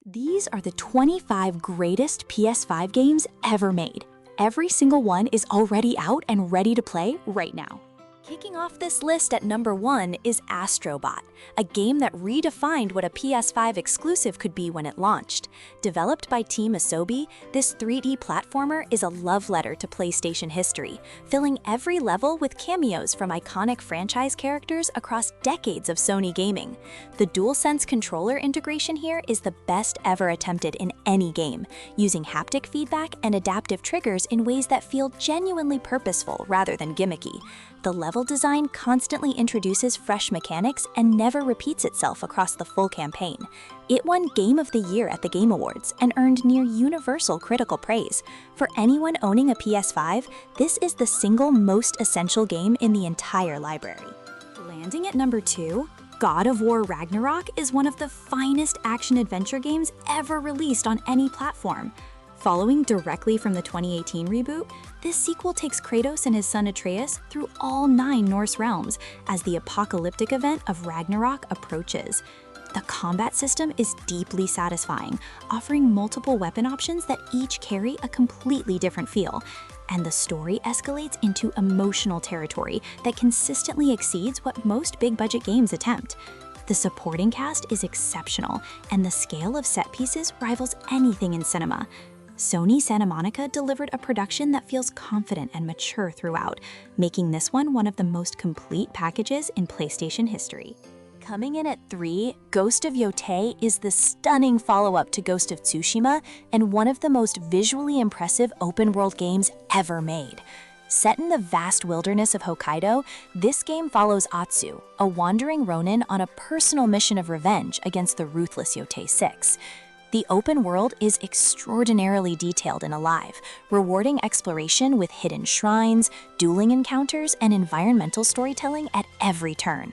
These are the 25 greatest PS5 games ever made. Every single one is already out and ready to play right now. Kicking off this list at number 1 is Astro Bot, a game that redefined what a PS5 exclusive could be when it launched. Developed by Team Asobi, this 3D platformer is a love letter to PlayStation history, filling every level with cameos from iconic franchise characters across decades of Sony gaming. The DualSense controller integration here is the best ever attempted in any game, using haptic feedback and adaptive triggers in ways that feel genuinely purposeful rather than gimmicky. The level design constantly introduces fresh mechanics and never repeats itself across the full campaign. It won Game of the Year at the Game Awards and earned near universal critical praise. For anyone owning a PS5, this is the single most essential game in the entire library. Landing at number 2, God of War Ragnarok is one of the finest action-adventure games ever released on any platform. Following directly from the 2018 reboot, this sequel takes Kratos and his son Atreus through all 9 Norse realms as the apocalyptic event of Ragnarok approaches. The combat system is deeply satisfying, offering multiple weapon options that each carry a completely different feel. And the story escalates into emotional territory that consistently exceeds what most big-budget games attempt. The supporting cast is exceptional, and the scale of set pieces rivals anything in cinema. Sony Santa Monica delivered a production that feels confident and mature throughout, making this one of the most complete packages in PlayStation history. Coming in at 3, Ghost of Yotei is the stunning follow-up to Ghost of Tsushima and one of the most visually impressive open-world games ever made. Set in the vast wilderness of Hokkaido, this game follows Atsu, a wandering ronin on a personal mission of revenge against the ruthless Yotei 6. The open world is extraordinarily detailed and alive, rewarding exploration with hidden shrines, dueling encounters, and environmental storytelling at every turn.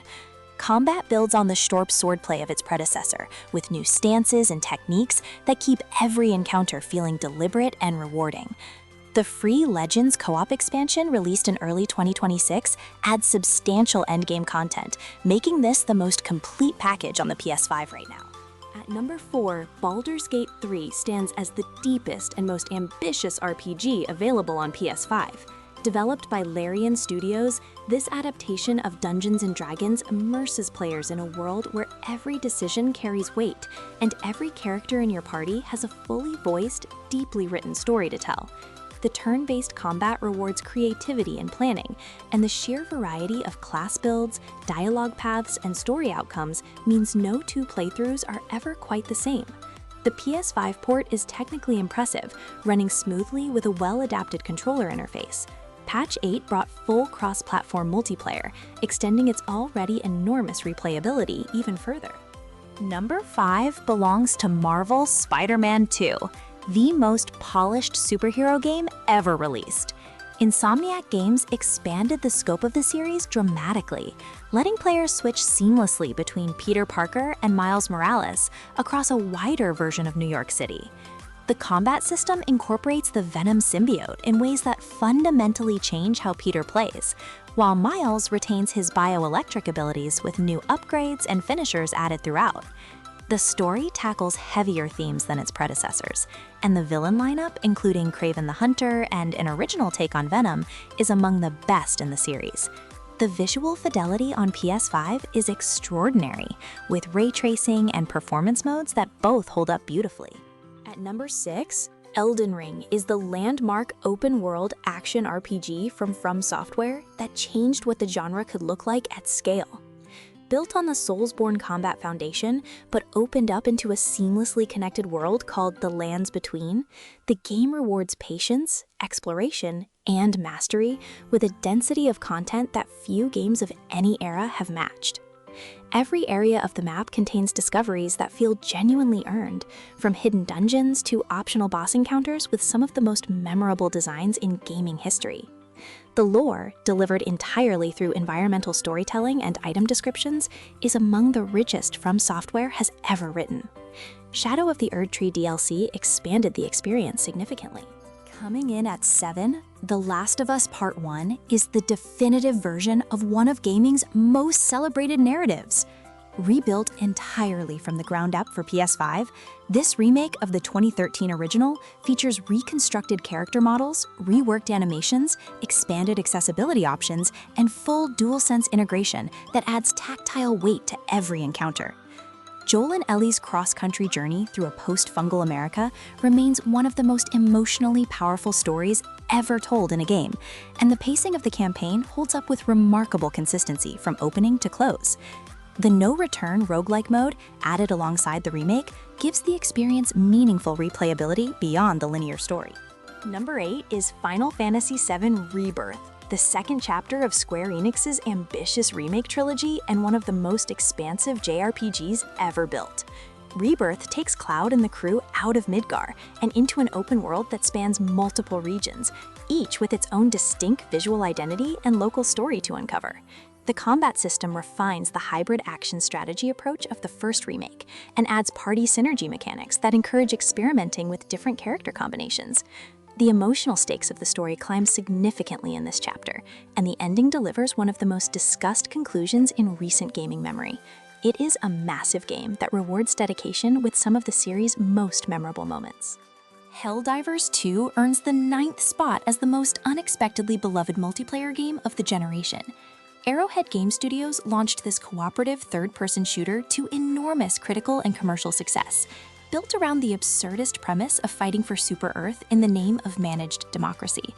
Combat builds on the Storp swordplay of its predecessor, with new stances and techniques that keep every encounter feeling deliberate and rewarding. The free Legends co-op expansion released in early 2026 adds substantial endgame content, making this the most complete package on the PS5 right now. At number 4, Baldur's Gate 3 stands as the deepest and most ambitious RPG available on PS5. Developed by Larian Studios, this adaptation of Dungeons & Dragons immerses players in a world where every decision carries weight, and every character in your party has a fully voiced, deeply written story to tell. The turn-based combat rewards creativity and planning, and the sheer variety of class builds, dialogue paths, and story outcomes means no 2 playthroughs are ever quite the same. The PS5 port is technically impressive, running smoothly with a well-adapted controller interface. Patch 8 brought full cross-platform multiplayer, extending its already enormous replayability even further. Number 5 belongs to Marvel's Spider-Man 2. The most polished superhero game ever released. Insomniac Games expanded the scope of the series dramatically, letting players switch seamlessly between Peter Parker and Miles Morales across a wider version of New York City. The combat system incorporates the Venom symbiote in ways that fundamentally change how Peter plays, while Miles retains his bioelectric abilities with new upgrades and finishers added throughout. The story tackles heavier themes than its predecessors, and the villain lineup, including Kraven the Hunter and an original take on Venom, is among the best in the series. The visual fidelity on PS5 is extraordinary, with ray tracing and performance modes that both hold up beautifully. At number 6, Elden Ring is the landmark open-world action RPG from Software that changed what the genre could look like at scale. Built on the Soulsborne combat foundation, but opened up into a seamlessly connected world called The Lands Between, the game rewards patience, exploration, and mastery with a density of content that few games of any era have matched. Every area of the map contains discoveries that feel genuinely earned, from hidden dungeons to optional boss encounters with some of the most memorable designs in gaming history. The lore, delivered entirely through environmental storytelling and item descriptions, is among the richest From Software has ever written. Shadow of the Erdtree DLC expanded the experience significantly. Coming in at 7, The Last of Us Part 1 is the definitive version of one of gaming's most celebrated narratives. Rebuilt entirely from the ground up for PS5, this remake of the 2013 original features reconstructed character models, reworked animations, expanded accessibility options, and full DualSense integration that adds tactile weight to every encounter. Joel and Ellie's cross-country journey through a post-fungal America remains one of the most emotionally powerful stories ever told in a game, and the pacing of the campaign holds up with remarkable consistency from opening to close. The no-return roguelike mode, added alongside the remake, gives the experience meaningful replayability beyond the linear story. Number 8 is Final Fantasy VII Rebirth, the second chapter of Square Enix's ambitious remake trilogy and one of the most expansive JRPGs ever built. Rebirth takes Cloud and the crew out of Midgar and into an open world that spans multiple regions, each with its own distinct visual identity and local story to uncover. The combat system refines the hybrid action strategy approach of the first remake and adds party synergy mechanics that encourage experimenting with different character combinations. The emotional stakes of the story climb significantly in this chapter, and the ending delivers one of the most discussed conclusions in recent gaming memory. It is a massive game that rewards dedication with some of the series' most memorable moments. Helldivers 2 earns the 9th spot as the most unexpectedly beloved multiplayer game of the generation. Arrowhead Game Studios launched this cooperative third-person shooter to enormous critical and commercial success, built around the absurdist premise of fighting for Super Earth in the name of managed democracy.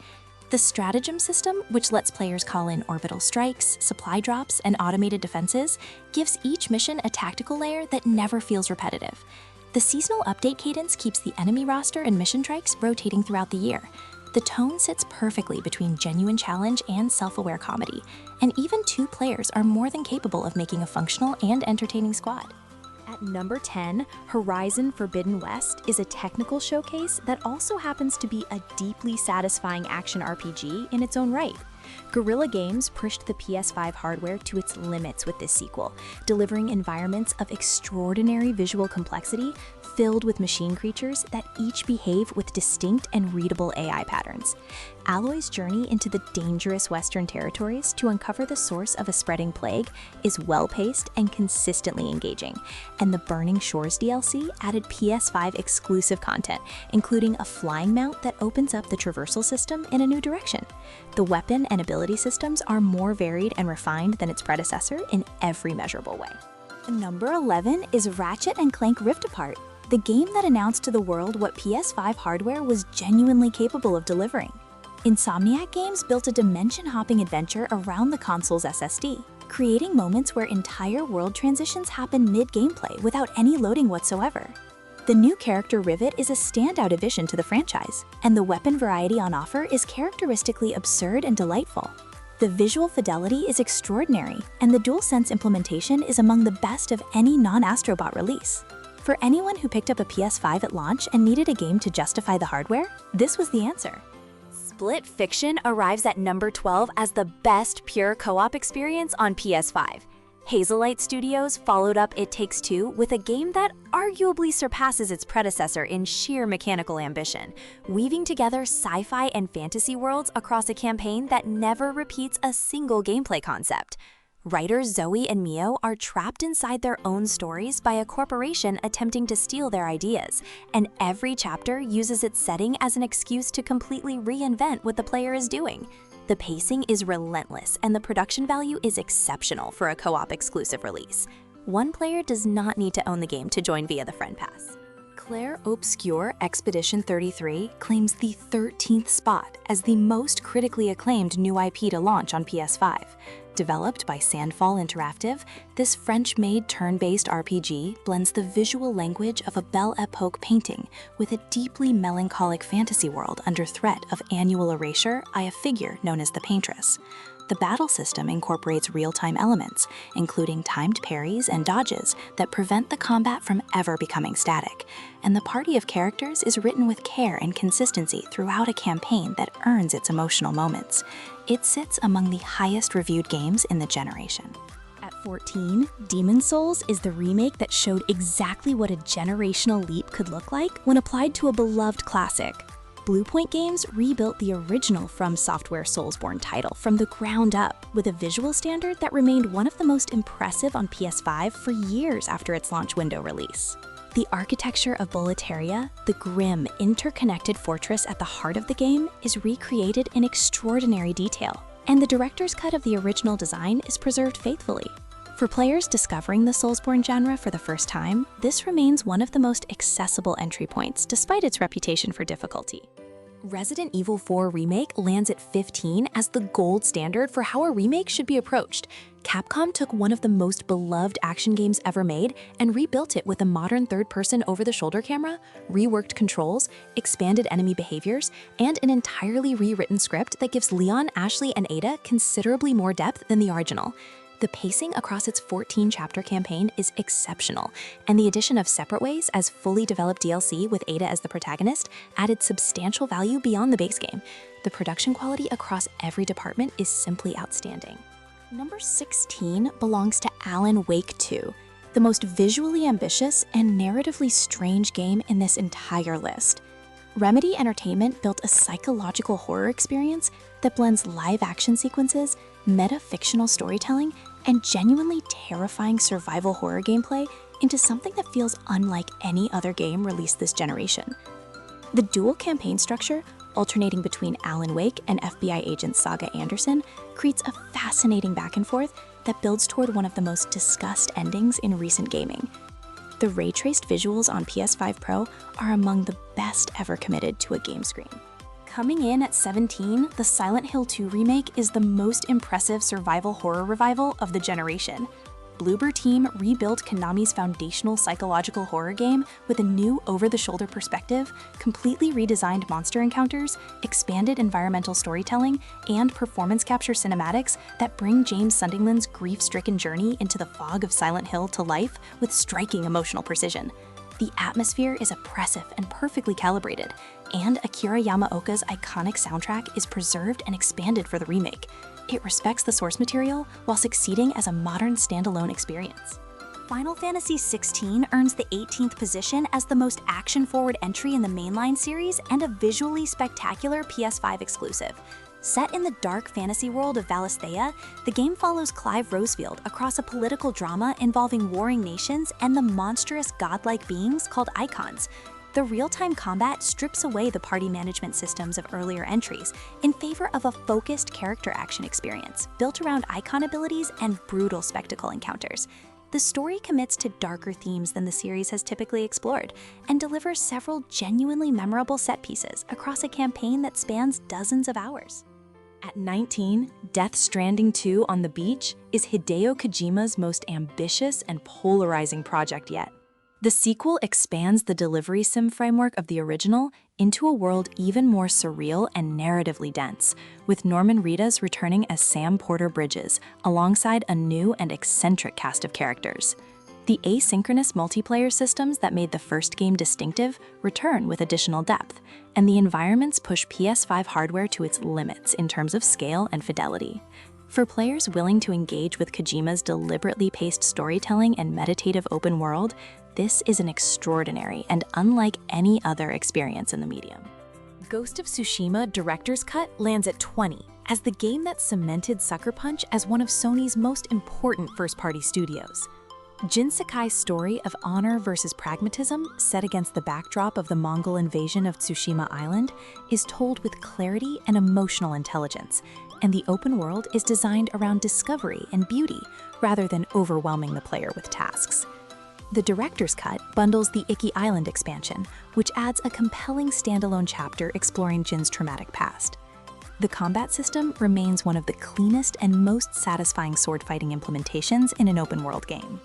The stratagem system, which lets players call in orbital strikes, supply drops, and automated defenses, gives each mission a tactical layer that never feels repetitive. The seasonal update cadence keeps the enemy roster and mission trikes rotating throughout the year. The tone sits perfectly between genuine challenge and self-aware comedy, and even 2 players are more than capable of making a functional and entertaining squad. At number 10, Horizon Forbidden West is a technical showcase that also happens to be a deeply satisfying action RPG in its own right. Guerrilla Games pushed the PS5 hardware to its limits with this sequel, delivering environments of extraordinary visual complexity filled with machine creatures that each behave with distinct and readable AI patterns. Aloy's journey into the dangerous Western territories to uncover the source of a spreading plague is well-paced and consistently engaging, and the Burning Shores DLC added PS5 exclusive content, including a flying mount that opens up the traversal system in a new direction. The weapon and ability systems are more varied and refined than its predecessor in every measurable way. Number 11 is Ratchet and Clank Rift Apart, the game that announced to the world what PS5 hardware was genuinely capable of delivering. Insomniac Games built a dimension-hopping adventure around the console's SSD, creating moments where entire world transitions happen mid-gameplay without any loading whatsoever. The new character Rivet is a standout addition to the franchise, and the weapon variety on offer is characteristically absurd and delightful. The visual fidelity is extraordinary, and the DualSense implementation is among the best of any non-Astro Bot release. For anyone who picked up a PS5 at launch and needed a game to justify the hardware, this was the answer. Split Fiction arrives at number 12 as the best pure co-op experience on PS5. Hazelight Studios followed up It Takes Two with a game that arguably surpasses its predecessor in sheer mechanical ambition, weaving together sci-fi and fantasy worlds across a campaign that never repeats a single gameplay concept. Writers Zoe and Nioh are trapped inside their own stories by a corporation attempting to steal their ideas, and every chapter uses its setting as an excuse to completely reinvent what the player is doing. The pacing is relentless, and the production value is exceptional for a co-op exclusive release. One player does not need to own the game to join via the Friend Pass. Clair Obscur Expedition 33 claims the 13th spot as the most critically acclaimed new IP to launch on PS5. Developed by Sandfall Interactive, this French-made turn-based RPG blends the visual language of a Belle Epoque painting with a deeply melancholic fantasy world under threat of annual erasure by a figure known as the Paintress. The battle system incorporates real-time elements, including timed parries and dodges that prevent the combat from ever becoming static, and the party of characters is written with care and consistency throughout a campaign that earns its emotional moments. It sits among the highest-reviewed games in the generation. At 14, Demon's Souls is the remake that showed exactly what a generational leap could look like when applied to a beloved classic. Bluepoint Games rebuilt the original From Software Soulsborne title from the ground up with a visual standard that remained one of the most impressive on PS5 for years after its launch window release. The architecture of Boletaria, the grim, interconnected fortress at the heart of the game, is recreated in extraordinary detail, and the director's cut of the original design is preserved faithfully. For players discovering the Soulsborne genre for the first time, this remains one of the most accessible entry points despite its reputation for difficulty. Resident Evil 4 Remake lands at 15 as the gold standard for how a remake should be approached. Capcom took one of the most beloved action games ever made and rebuilt it with a modern third-person over-the-shoulder camera, reworked controls, expanded enemy behaviors, and an entirely rewritten script that gives Leon, Ashley, and Ada considerably more depth than the original. The pacing across its 14-chapter campaign is exceptional, and the addition of Separate Ways as fully developed DLC with Ada as the protagonist added substantial value beyond the base game. The production quality across every department is simply outstanding. Number 16 belongs to Alan Wake 2, the most visually ambitious and narratively strange game in this entire list. Remedy Entertainment built a psychological horror experience that blends live-action sequences, meta-fictional storytelling, and genuinely terrifying survival horror gameplay into something that feels unlike any other game released this generation. The dual campaign structure, alternating between Alan Wake and FBI agent Saga Anderson, creates a fascinating back and forth that builds toward one of the most discussed endings in recent gaming. The ray-traced visuals on PS5 Pro are among the best ever committed to a game screen. Coming in at 17, the Silent Hill 2 remake is the most impressive survival horror revival of the generation. Bloober Team rebuilt Konami's foundational psychological horror game with a new over-the-shoulder perspective, completely redesigned monster encounters, expanded environmental storytelling, and performance capture cinematics that bring James Sunderland's grief-stricken journey into the fog of Silent Hill to life with striking emotional precision. The atmosphere is oppressive and perfectly calibrated, and Akira Yamaoka's iconic soundtrack is preserved and expanded for the remake. It respects the source material while succeeding as a modern standalone experience. Final Fantasy XVI earns the 18th position as the most action-forward entry in the mainline series and a visually spectacular PS5 exclusive. Set in the dark fantasy world of Valisthea, the game follows Clive Rosefield across a political drama involving warring nations and the monstrous godlike beings called Icons. The real-time combat strips away the party management systems of earlier entries in favor of a focused character action experience built around icon abilities and brutal spectacle encounters. The story commits to darker themes than the series has typically explored and delivers several genuinely memorable set pieces across a campaign that spans dozens of hours. At 19, Death Stranding 2 on the Beach is Hideo Kojima's most ambitious and polarizing project yet. The sequel expands the delivery sim framework of the original into a world even more surreal and narratively dense, with Norman Reedus returning as Sam Porter Bridges, alongside a new and eccentric cast of characters. The asynchronous multiplayer systems that made the first game distinctive return with additional depth, and the environments push PS5 hardware to its limits in terms of scale and fidelity. For players willing to engage with Kojima's deliberately paced storytelling and meditative open world, this is an extraordinary and unlike any other experience in the medium. Ghost of Tsushima Director's Cut lands at 20 as the game that cemented Sucker Punch as one of Sony's most important first-party studios. Jin Sakai's story of honor versus pragmatism, set against the backdrop of the Mongol invasion of Tsushima Island, is told with clarity and emotional intelligence, and the open world is designed around discovery and beauty rather than overwhelming the player with tasks. The Director's Cut bundles the Iki Island expansion, which adds a compelling standalone chapter exploring Jin's traumatic past. The combat system remains one of the cleanest and most satisfying sword-fighting implementations in an open-world game.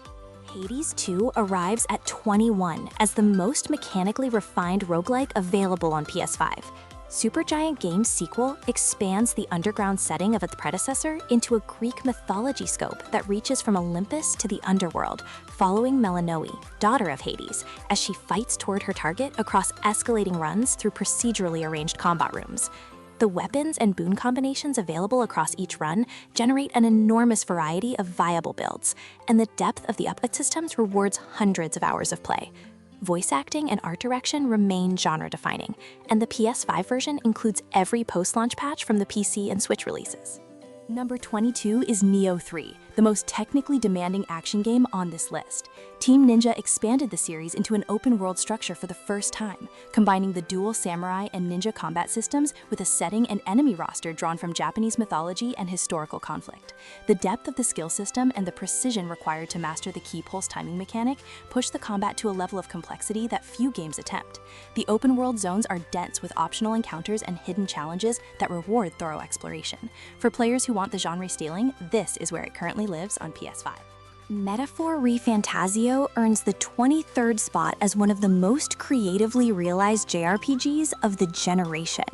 Hades 2 arrives at 21 as the most mechanically refined roguelike available on PS5. Supergiant Games' sequel expands the underground setting of its predecessor into a Greek mythology scope that reaches from Olympus to the underworld, following Melinoe, daughter of Hades, as she fights toward her target across escalating runs through procedurally arranged combat rooms. The weapons and boon combinations available across each run generate an enormous variety of viable builds, and the depth of the upgrade systems rewards hundreds of hours of play. Voice acting and art direction remain genre-defining, and the PS5 version includes every post-launch patch from the PC and Switch releases. Number 22 is Nioh 3, the most technically demanding action game on this list. Team Ninja expanded the series into an open-world structure for the first time, combining the dual samurai and ninja combat systems with a setting and enemy roster drawn from Japanese mythology and historical conflict. The depth of the skill system and the precision required to master the key pulse timing mechanic push the combat to a level of complexity that few games attempt. The open-world zones are dense with optional encounters and hidden challenges that reward thorough exploration. For players who want the genre stealing, this is where it currently lives on PS5. Metaphor ReFantazio earns the 23rd spot as one of the most creatively realized JRPGs of the generation.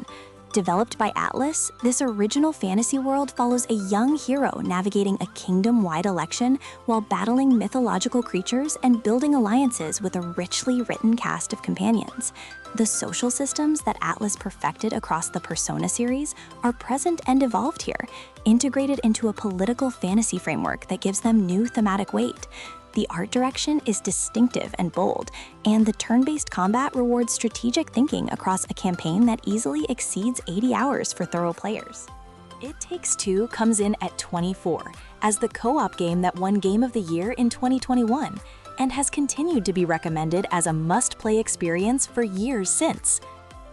Developed by Atlas, this original fantasy world follows a young hero navigating a kingdom-wide election while battling mythological creatures and building alliances with a richly written cast of companions. The social systems that Atlas perfected across the Persona series are present and evolved here, integrated into a political fantasy framework that gives them new thematic weight. The art direction is distinctive and bold, and the turn-based combat rewards strategic thinking across a campaign that easily exceeds 80 hours for thorough players. It Takes Two comes in at 24 as the co-op game that won Game of the Year in 2021 and has continued to be recommended as a must-play experience for years since.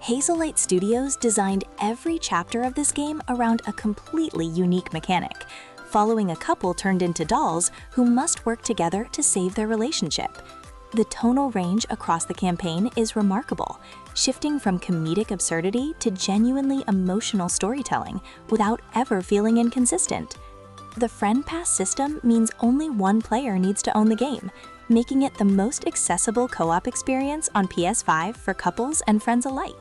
Hazelight Studios designed every chapter of this game around a completely unique mechanic, following a couple turned into dolls who must work together to save their relationship. The tonal range across the campaign is remarkable, shifting from comedic absurdity to genuinely emotional storytelling without ever feeling inconsistent. The Friend Pass system means only one player needs to own the game, making it the most accessible co-op experience on PS5 for couples and friends alike.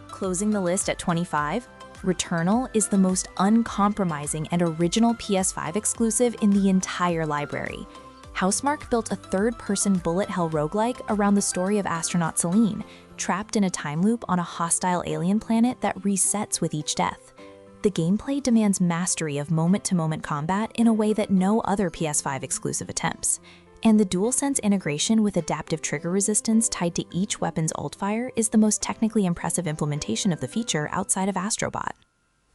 Closing the list at 25, Returnal is the most uncompromising and original PS5 exclusive in the entire library. Housemarque built a third-person bullet hell roguelike around the story of astronaut Celine, trapped in a time loop on a hostile alien planet that resets with each death. The gameplay demands mastery of moment-to-moment combat in a way that no other PS5 exclusive attempts. And the DualSense integration with adaptive trigger resistance tied to each weapon's ult fire is the most technically impressive implementation of the feature outside of Astro Bot.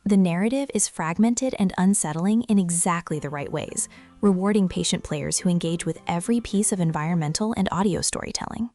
The narrative is fragmented and unsettling in exactly the right ways, rewarding patient players who engage with every piece of environmental and audio storytelling.